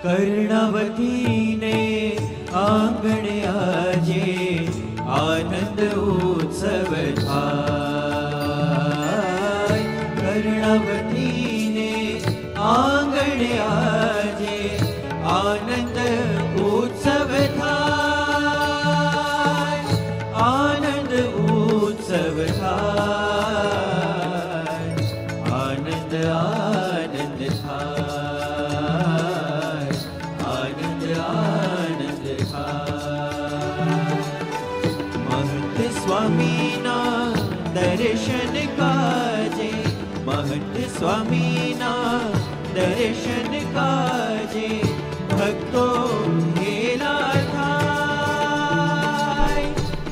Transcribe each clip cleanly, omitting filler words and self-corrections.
कर्णवती ने आंगणे आजे आनंद उत्सव थाय। कर्णवती ने आंगणे आजे आनंद उत्सव थाय। आनंद उत्सव थाय। आनंद आनंद थाय। महंत स्वामीना दर्शन काजे। महंत स्वामीना दर्शन काजे भक्तो घेला थाय।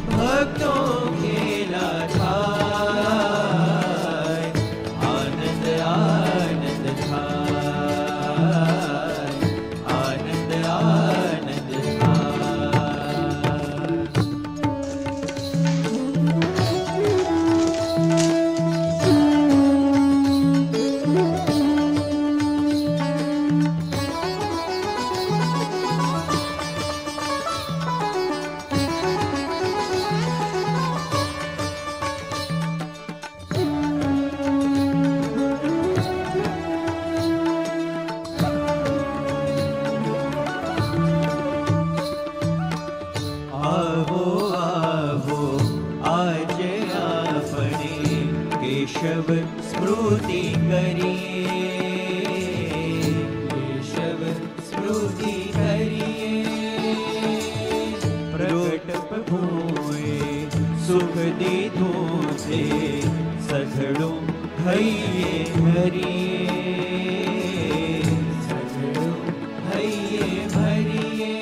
भक्तो घेला थाय। आनंद आनंद थाय। आनंद आनंद केशव स्मृति करिए। केशव स्मृति करिए। प्रकट हुए सुख दीधों से सघड़ों भैये भरिए। सघड़ों भैये भरिए।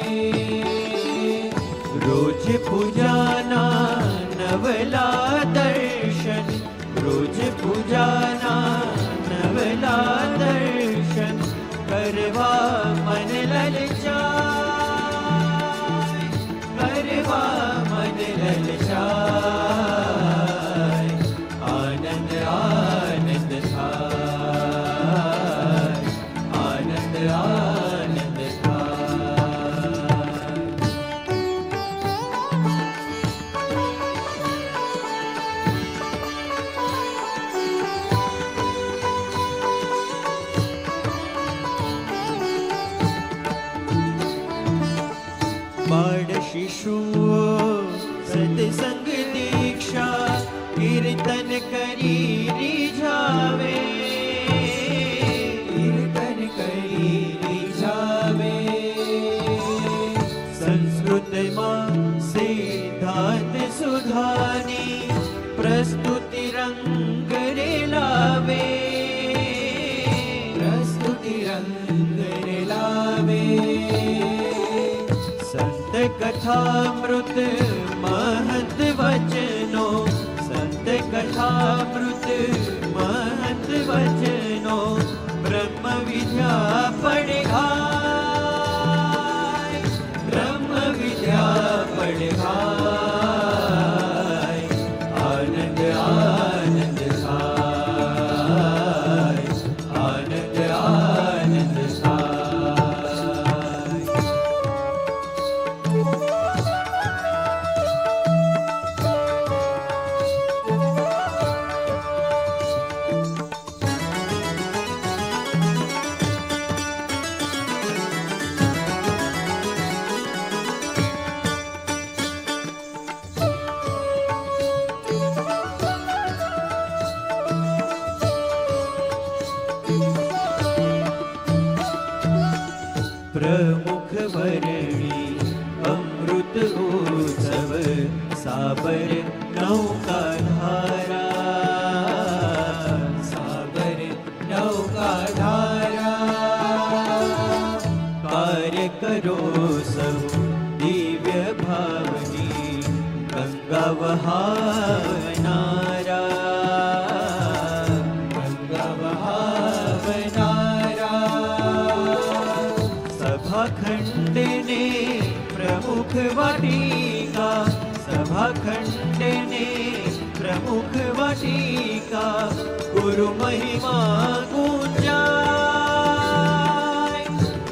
रोज पूजाना नवला दर्शन। रोज पूजाना नवला दर्शन करवा मन ललचाय। करवा मन ललचाय। आनंद आनंद थाय। आनंद आनंद बाळ शिशुओ सत्संग दीक्षा कीर्तन करी रिझावे। कीर्तन करी रिझावे। संस्कृत मां सिद्धांत सुधानी प्रस्तुति रंग रे लावे। प्रस्तुति रंग रे लावे। संत कथामृत महत वचनो। संत कथामृत महत वचनो ब्रह्म विद्या पढ़ाय। ब्रह्म विद्या पढ़ाय। आनंद आनंद थाय। आनंद आनंद थाय। प्रमुख वर्णी अमृत उत्सव साबर नौका धारा। साबर नौका धारा। प्रमुख वाटिका सभाखंड ने प्रमुख वाटिका गुरु महिमा गुंजाय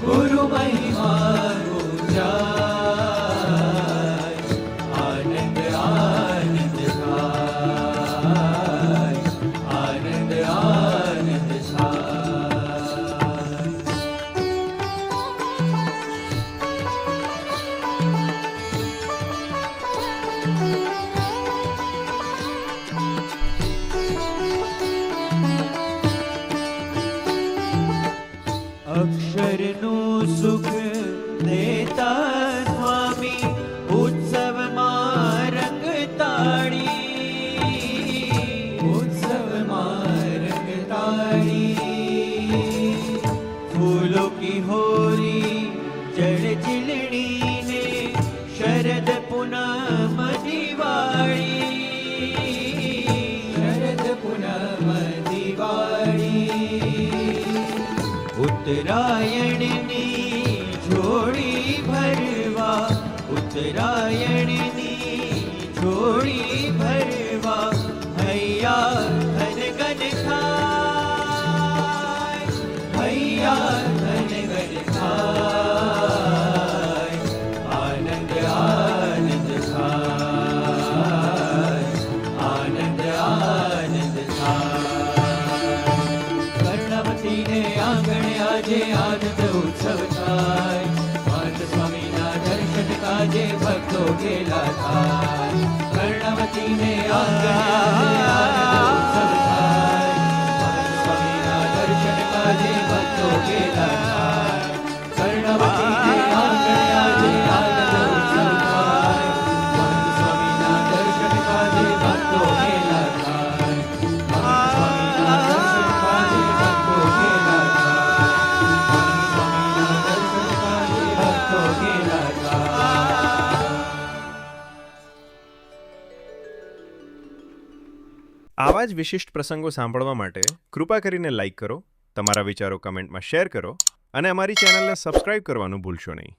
गुरु महिमा गुंजाय आनंद आनंद छाय आनंद आनंद छाय। અક્ષરનું સુખ દેતા સ્વામી ઉત્સવમાં રંગતાળી ઉત્સવમાં રંગતાળી ફૂલો કી હોરી જળ ચીલણી ને શરદ પૂનમ દિવાળી શરદ પૂનમ દિવાળી ઉત્તરાયણની જોડી ભરવા ઉત્તરાયણની જોડી ભરવા હૈયા ધન ગન થાય હૈયા ધન ગન થાય આનંદ આનંદ થાય આનંદ આનંદ થાય। કર્ણવતી ને આંગણે આજે આનંદ ઉત્સવ થાય માત સ્વામીના દર્શન કાજે ભક્તો ગેલા થાય કર્ણવતી ને આંગણે આજે આનંદ ઉત્સવ થાય માત સ્વામીના દર્શન કાજે ભક્તો ગેલા થાય કર્ણવતી ને આંગણે આજે આનંદ ઉત્સવ થાય માત સ્વામીના દર્શન કાજે ભક્તો ગેલા થાય માત સ્વામીના દર્શન કાજે ભક્તો ગેલા આવા જ વિશિષ્ટ પ્રસંગો સાંભળવા માટે કૃપા કરીને લાઈક કરો, તમારા વિચારો કમેન્ટમાં શેર કરો અને અમારી ચેનલને સબસ્ક્રાઇબ કરવાનું ભૂલશો નહીં।